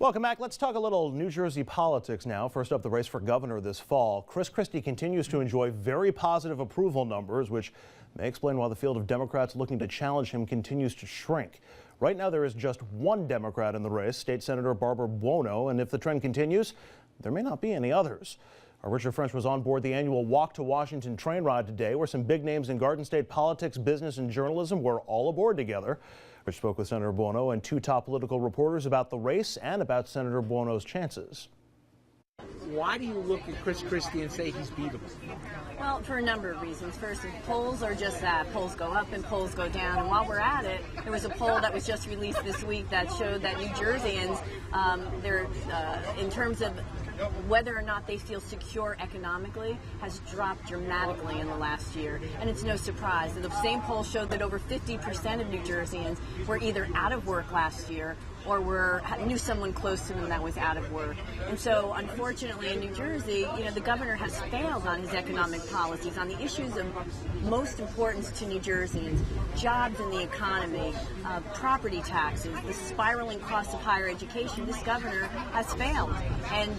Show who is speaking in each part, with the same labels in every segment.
Speaker 1: Welcome back. Let's talk a little New Jersey politics now. First up, the race for governor this fall. Chris Christie continues to enjoy very positive approval numbers, which may explain why the field of Democrats looking to challenge him continues to shrink. Right now, there is just one Democrat in the race, State Senator Barbara Buono, and if the trend continues, there may not be any others. Our Richard French was on board the annual Walk to Washington train ride today, where some big names in Garden State politics, business, and journalism were all aboard together. Rich spoke with Senator Buono and two top political reporters about the race and about Senator Buono's chances.
Speaker 2: Why do you look at Chris Christie and say he's beatable?
Speaker 3: Well, for a number of reasons. First, polls are just that. Polls go up and polls go down. And while we're at it, there was a poll that was just released this week that showed that New Jerseyans, in terms of whether or not they feel secure economically, has dropped dramatically in the last year. And it's no surprise. The same poll showed that over 50% of New Jerseyans were either out of work last year or knew someone close to them that was out of work. And so, unfortunately, in New Jersey, the governor has failed on his economic policies, on the issues of most importance to New Jerseyans: jobs in the economy, property taxes, the spiraling cost of higher education. This governor has failed. And,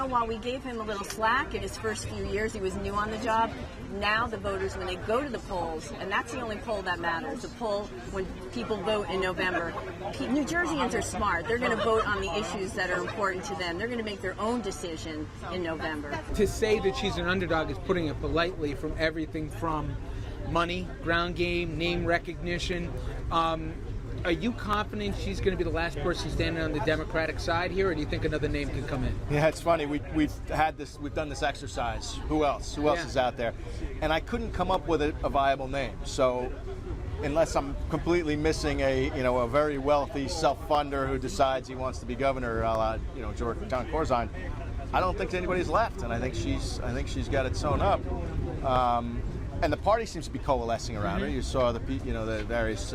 Speaker 3: while we gave him a little slack in his first few years, he was new on the job, now the voters, when they go to the polls, and that's the only poll that matters, the poll when people vote in November, New Jerseyans are smart. They're going to vote on the issues that are important to them. They're going to make their own decision in November.
Speaker 2: To say that she's an underdog is putting it politely, from everything from money, ground game, name recognition. Are you confident she's going to be the last person standing on the Democratic side here, or do you think another name can come in?
Speaker 4: Yeah, it's funny. We've done this exercise. Who else? Who else is out there? And I couldn't come up with a viable name. So, unless I'm completely missing a very wealthy self-funder who decides he wants to be governor, a la George Corzine, I don't think anybody's left, and I think she's got it sewn up. And the party seems to be coalescing around her. You saw the various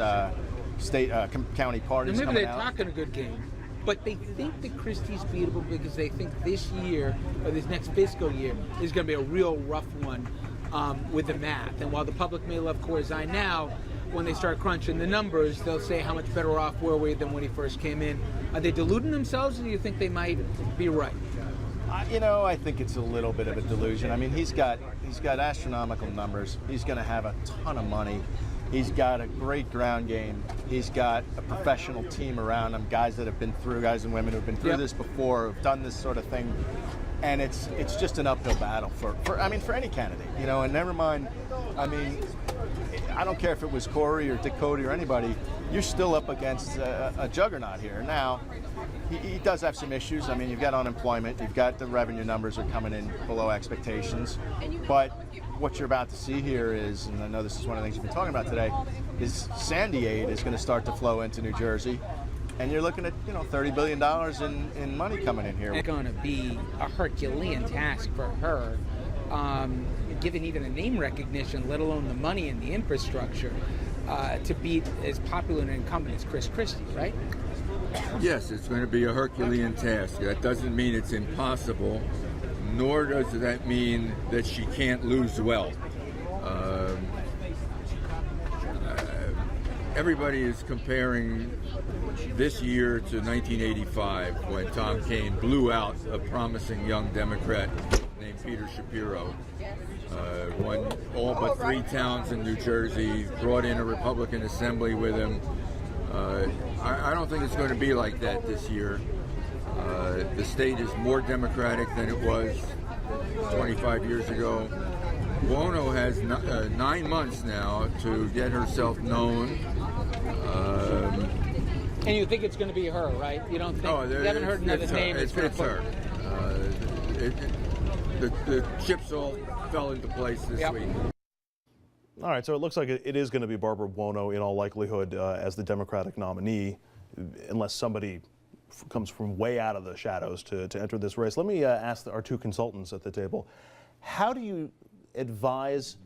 Speaker 4: state county parties
Speaker 2: maybe
Speaker 4: coming
Speaker 2: they're
Speaker 4: out.
Speaker 2: talking a good game, but they think that Christie's beatable because they think this year, or this next fiscal year, is going to be a real rough one with the math. And while the public may love Corzine now, when they start crunching the numbers, they'll say how much better off were we than when he first came in. Are they deluding themselves, or do you think they might be right?
Speaker 4: I think it's a little bit of a delusion. I mean, he's got astronomical numbers. He's going to have a ton of money. He's got a great ground game. He's got a professional team around him, guys and women who have been through this before, who've done this sort of thing. And it's just an uphill battle for any candidate, and never mind. I mean, I don't care if it was Corey or Dick Cody or anybody, you're still up against a juggernaut here. Now, he does have some issues. I mean, you've got unemployment, you've got the revenue numbers are coming in below expectations, but what you're about to see here is, and I know this is one of the things you've been talking about today, is Sandy aid is going to start to flow into New Jersey. And you're looking at, $30 billion in money coming in here.
Speaker 2: It's going to be a Herculean task for her, given even a name recognition, let alone the money and the infrastructure, to be as popular an incumbent as Chris Christie, right?
Speaker 5: Yes, it's going to be a Herculean task. That doesn't mean it's impossible, nor does that mean that she can't lose well. Everybody is comparing this year to 1985, when Tom Kean blew out a promising young Democrat named Peter Shapiro. Won all but 3 towns in New Jersey, brought in a Republican assembly with him. I don't think it's going to be like that this year. The state is more Democratic than it was 25 years ago. Buono has 9 months now to get herself known.
Speaker 2: And you think it's going to be her, right? You don't think? You haven't heard another name.
Speaker 5: It's her. The chips all fell into place this week.
Speaker 1: All right, so it looks like it is going to be Barbara Buono in all likelihood as the Democratic nominee, unless somebody comes from way out of the shadows to enter this race. Let me ask our two consultants at the table. How do you advise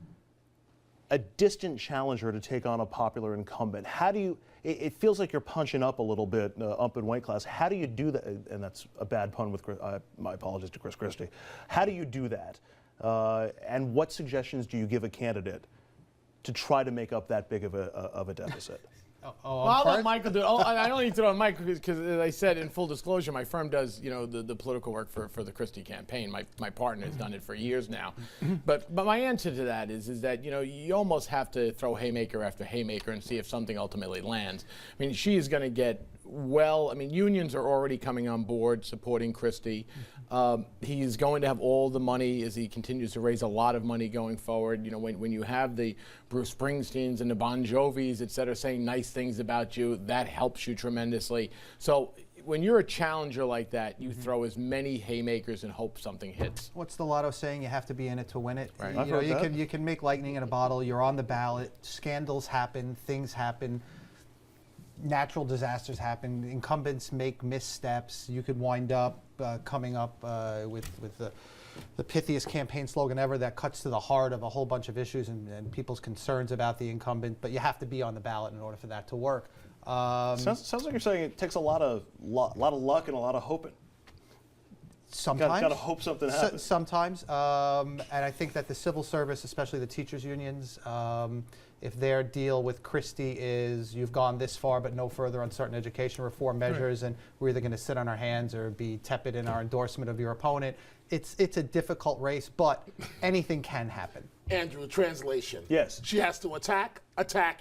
Speaker 1: a distant challenger to take on a popular incumbent? How do you, it feels like you're punching up a little bit up in weight class. How do you do that? And that's a bad pun with my apologies to Chris Christie. How do you do that? And what suggestions do you give a candidate to try to make up that big of a deficit?
Speaker 6: Well, I'll let Michael do it. I don't need to throw on Michael because, as I said, in full disclosure, my firm does, the political work for the Christie campaign. My partner has done it for years now. But my answer to that is that, you almost have to throw haymaker after haymaker and see if something ultimately lands. I mean, she is going to get unions are already coming on board supporting Christie. He's going to have all the money as he continues to raise a lot of money going forward. When you have the Bruce Springsteens and the Bon Jovis, et cetera, saying nice things about you, that helps you tremendously. So when you're a challenger like that, you throw as many haymakers and hope something hits.
Speaker 7: What's the lotto saying? You have to be in it to win it.
Speaker 6: Right.
Speaker 7: You can make lightning in a bottle. You're on the ballot. Scandals happen. Things happen. Natural disasters happen. Incumbents make missteps. You could wind up coming up with the pithiest campaign slogan ever that cuts to the heart of a whole bunch of issues and people's concerns about the incumbent. But you have to be on the ballot in order for that to work.
Speaker 1: Sounds like you're saying it takes a lot of luck and a lot of hoping.
Speaker 7: Sometimes.
Speaker 1: Got to hope something happens.
Speaker 7: Sometimes. And I think that the civil service, especially the teachers' unions, if their deal with Christie is you've gone this far but no further on certain education reform measures, and we're either going to sit on our hands or be tepid in our endorsement of your opponent, it's a difficult race, but anything can happen.
Speaker 8: Andrew, translation.
Speaker 1: Yes.
Speaker 8: She has to attack,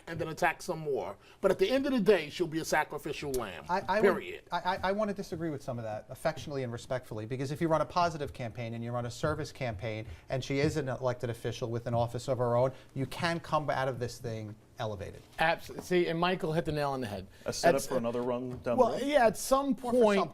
Speaker 8: and then attack some more. But at the end of the day, she'll be a sacrificial lamb. Period.
Speaker 7: I want to disagree with some of that, affectionately and respectfully, because if you run a positive campaign and you run a service campaign, and she is an elected official with an office of her own, you can come out of this thing elevated.
Speaker 6: Absolutely. See, and Michael hit the nail on the head.
Speaker 1: A setup for another run down the road?
Speaker 6: Well, yeah, at some point,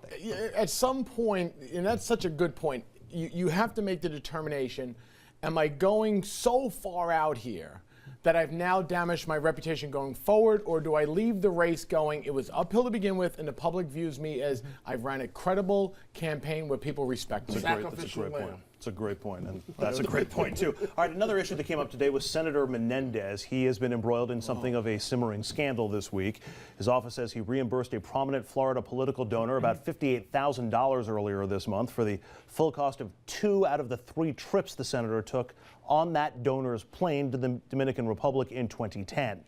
Speaker 6: and that's such a good point, you have to make the determination, am I going so far out here that I've now damaged my reputation going forward, or do I leave the race going, it was uphill to begin with, and the public views me as I've ran a credible campaign where people respect me?
Speaker 1: That's a great point. It's a great point, and that's a great point, too. All right, another issue that came up today was Senator Menendez. He has been embroiled in something of a simmering scandal this week. His office says he reimbursed a prominent Florida political donor about $58,000 earlier this month for the full cost of 2 out of the 3 trips the senator took on that donor's plane to the Dominican Republic in 2010.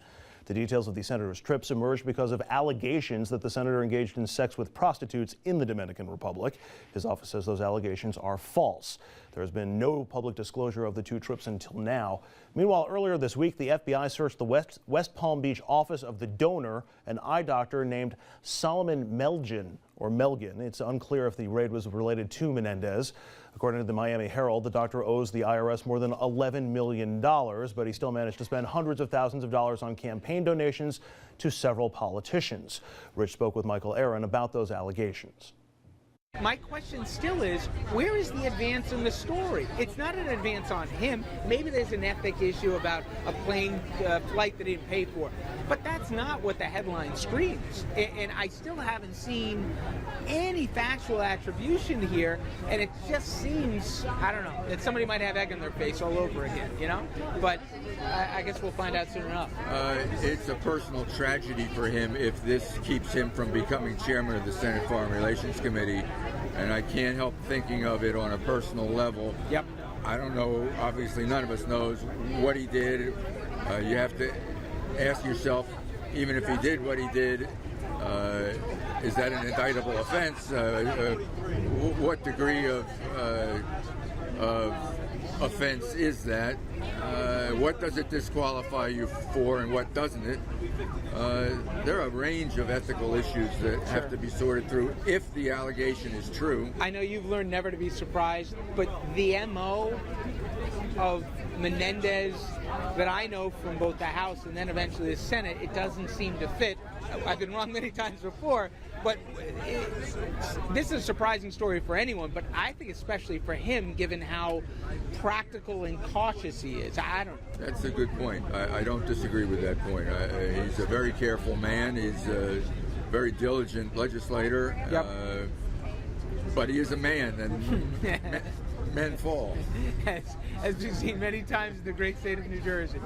Speaker 1: The details of the senator's trips emerged because of allegations that the senator engaged in sex with prostitutes in the Dominican Republic. His office says those allegations are false. There has been no public disclosure of the 2 trips until now. Meanwhile, earlier this week, the FBI searched the West Palm Beach office of the donor, an eye doctor named Solomon Melgin. It's unclear if the raid was related to Menendez. According to the Miami Herald, the doctor owes the IRS more than $11 million, but he still managed to spend hundreds of thousands of dollars on campaign donations to several politicians. Rich spoke with Michael Aaron about those allegations.
Speaker 2: My question still is, where is the advance in the story? It's not an advance on him. Maybe there's an ethic issue about a plane flight that he didn't pay for. But that's not what the headline screams. And I still haven't seen any factual attribution here. And it just seems, I don't know, that somebody might have egg on their face all over again, But I guess we'll find out soon enough.
Speaker 5: It's a personal tragedy for him if this keeps him from becoming chairman of the Senate Foreign Relations Committee. And I can't help thinking of it on a personal level.
Speaker 2: Yep.
Speaker 5: I don't know, obviously none of us knows what he did. You have to ask yourself, even if he did what he did, is that an indictable offense? What degree of offense is that? What does it disqualify you for and what doesn't it? There are a range of ethical issues that have to be sorted through if the allegation is true.
Speaker 2: I know you've learned never to be surprised, but the MO of Menendez that I know from both the House and then eventually the Senate, it doesn't seem to fit. I've been wrong many times before, but this is a surprising story for anyone, but I think especially for him, given how practical and cautious he is. I don't know.
Speaker 5: That's a good point. I don't disagree with that point. He's a very careful man. He's a very diligent legislator.
Speaker 2: Yep.
Speaker 5: But he is a man, and men fall.
Speaker 2: As we've seen many times in the great state of New Jersey.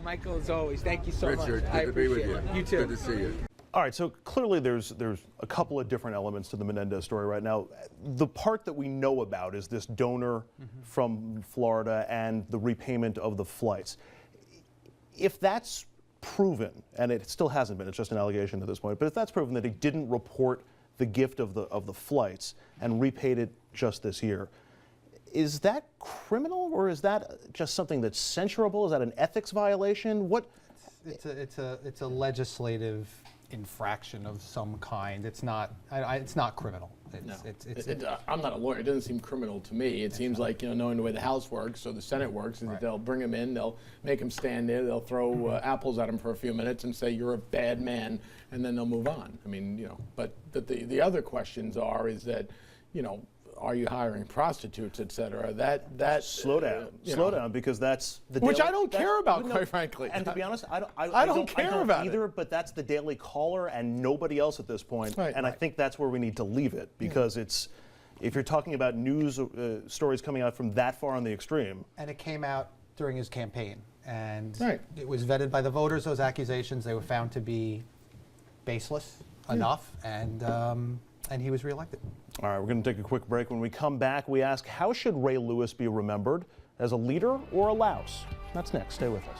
Speaker 2: Michael, as always, thank you so much.
Speaker 5: Richard, good to be with you.
Speaker 2: You too.
Speaker 5: Good to see you.
Speaker 1: All right, so clearly there's a couple of different elements to the Menendez story right now. The part that we know about is this donor from Florida and the repayment of the flights. If that's proven, and it still hasn't been, it's just an allegation at this point, but if that's proven that he didn't report the gift of the flights and repaid it just this year, is that criminal, or is that just something that's censurable? Is that an ethics violation? What?
Speaker 7: It's a legislative infraction of some kind. It's not. It's not criminal.
Speaker 6: I'm not a lawyer. It doesn't seem criminal to me. It seems like, knowing the way the House works or the Senate works, is that they'll bring him in, they'll make him stand there, they'll throw apples at him for a few minutes and say you're a bad man, and then they'll move on. I mean, But the other questions is that, are you hiring prostitutes, et cetera? That
Speaker 1: slow down, because that's the
Speaker 6: which
Speaker 1: daily,
Speaker 6: I don't care about, quite frankly.
Speaker 1: And to be honest, I
Speaker 6: don't care about
Speaker 1: either. But that's the Daily Caller and nobody else at this point. I think that's where we need to leave it, because if you're talking about news stories coming out from that far on the extreme.
Speaker 7: And it came out during his campaign, and it was vetted by the voters. Those accusations, they were found to be baseless enough, and he was reelected.
Speaker 1: All right, we're going to take a quick break. When we come back, we ask, how should Ray Lewis be remembered? As a leader or a louse? That's next. Stay with us.